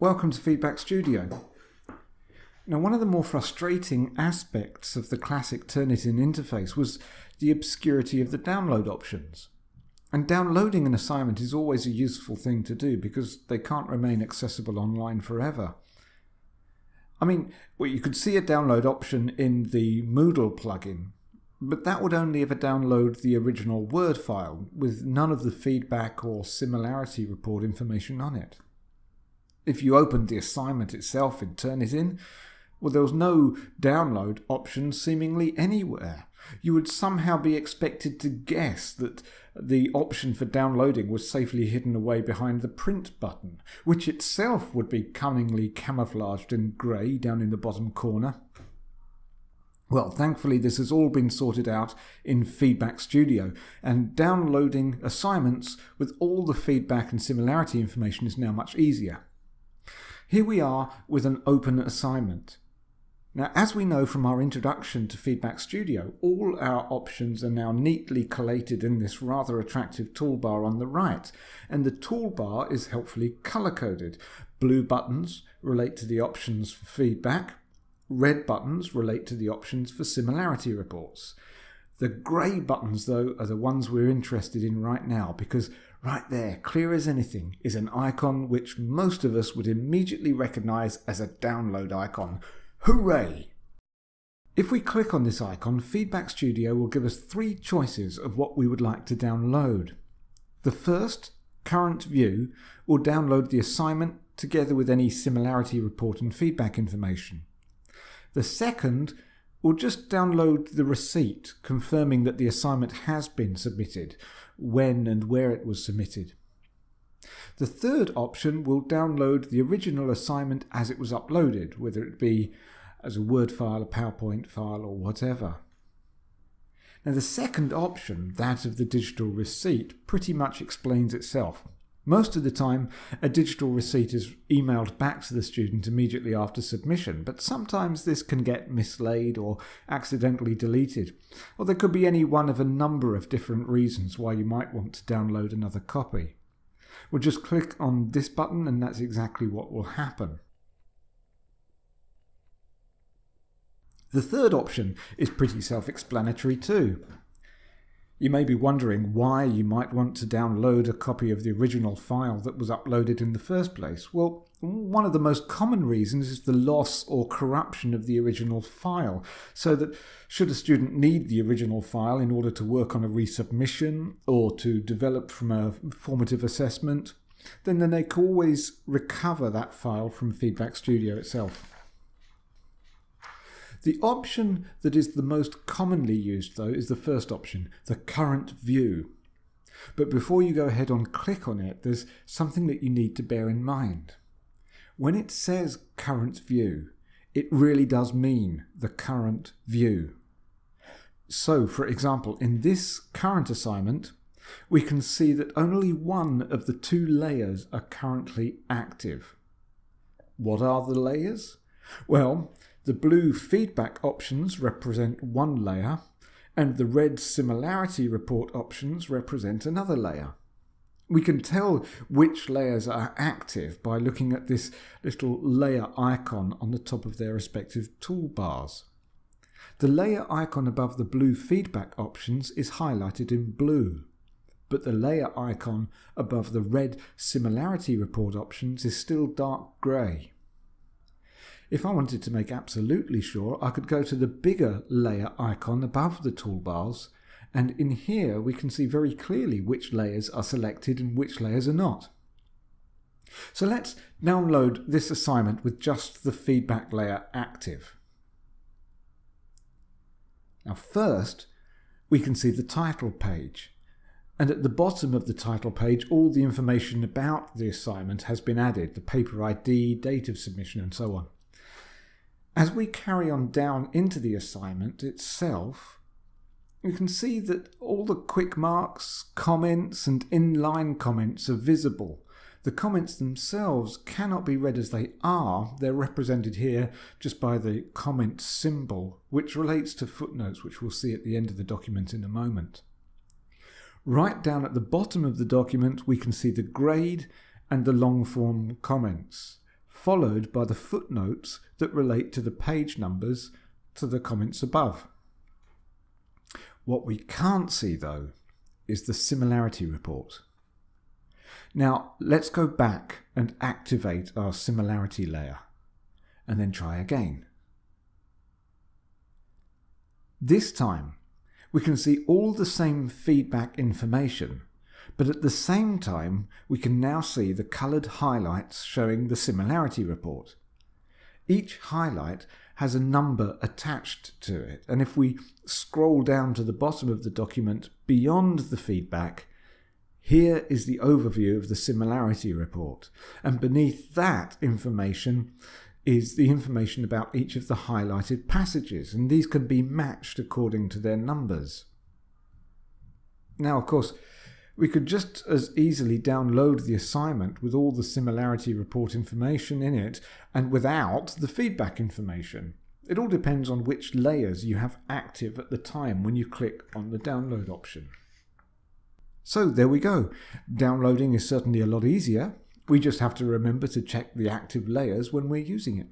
Welcome to Feedback Studio. Now, one of the more frustrating aspects of the classic Turnitin interface was the obscurity of the download options. And downloading an assignment is always a useful thing to do because they can't remain accessible online forever. You could see a download option in the Moodle plugin, but that would only ever download the original Word file with none of the feedback or similarity report information on it. If you opened the assignment itself in Turnitin, there was no download option seemingly anywhere. You would somehow be expected to guess that the option for downloading was safely hidden away behind the print button, which itself would be cunningly camouflaged in grey down in the bottom corner. Well, thankfully this has all been sorted out in Feedback Studio, and downloading assignments with all the feedback and similarity information is now much easier. Here we are with an open assignment. Now, as we know from our introduction to Feedback Studio, all our options are now neatly collated in this rather attractive toolbar on the right, and the toolbar is helpfully color-coded. Blue buttons relate to the options for feedback, red buttons relate to the options for similarity reports. The grey buttons, though, are the ones we're interested in right now, because right there, clear as anything, is an icon which most of us would immediately recognize as a download icon. Hooray! If we click on this icon, Feedback Studio will give us three choices of what we would like to download. The first, Current View, will download the assignment together with any similarity report and feedback information. The second will just download the receipt confirming that the assignment has been submitted, when and where it was submitted. The third option will download the original assignment as it was uploaded, whether it be as a Word file, a PowerPoint file, or whatever. Now, the second option, that of the digital receipt, pretty much explains itself. Most of the time, a digital receipt is emailed back to the student immediately after submission, but sometimes this can get mislaid or accidentally deleted, or there could be any one of a number of different reasons why you might want to download another copy. We'll just click on this button and that's exactly what will happen. The third option is pretty self-explanatory too. You may be wondering why you might want to download a copy of the original file that was uploaded in the first place. Well, one of the most common reasons is the loss or corruption of the original file, so that should a student need the original file in order to work on a resubmission or to develop from a formative assessment, then they can always recover that file from Feedback Studio itself. The option that is the most commonly used, though, is the first option, the current view. But before you go ahead and click on it, there's something that you need to bear in mind. When it says current view, it really does mean the current view. So, for example, in this current assignment, we can see that only one of the two layers are currently active. What are the layers? Well, the blue feedback options represent one layer, and the red similarity report options represent another layer. We can tell which layers are active by looking at this little layer icon on the top of their respective toolbars. The layer icon above the blue feedback options is highlighted in blue, but the layer icon above the red similarity report options is still dark grey. If I wanted to make absolutely sure, I could go to the bigger layer icon above the toolbars, and in here we can see very clearly which layers are selected and which layers are not. So let's download this assignment with just the feedback layer active. Now first, we can see the title page, and at the bottom of the title page all the information about the assignment has been added, the paper ID, date of submission, and so on. As we carry on down into the assignment itself, you can see that all the quick marks, comments and inline comments are visible. The comments themselves cannot be read as they are. They're represented here just by the comment symbol, which relates to footnotes, which we'll see at the end of the document in a moment. Right down at the bottom of the document, we can see the grade and the long form comments. followed by the footnotes that relate to the page numbers to the comments above. What we can't see, though, is the similarity report. Now, let's go back and activate our similarity layer, and then try again. This time, we can see all the same feedback information, but at the same time, we can now see the coloured highlights showing the similarity report. Each highlight has a number attached to it, and if we scroll down to the bottom of the document beyond the feedback, here is the overview of the similarity report, and beneath that information is the information about each of the highlighted passages, and these can be matched according to their numbers. Now, of course, we could just as easily download the assignment with all the similarity report information in it and without the feedback information. It all depends on which layers you have active at the time when you click on the download option. So there we go. Downloading is certainly a lot easier. We just have to remember to check the active layers when we're using it.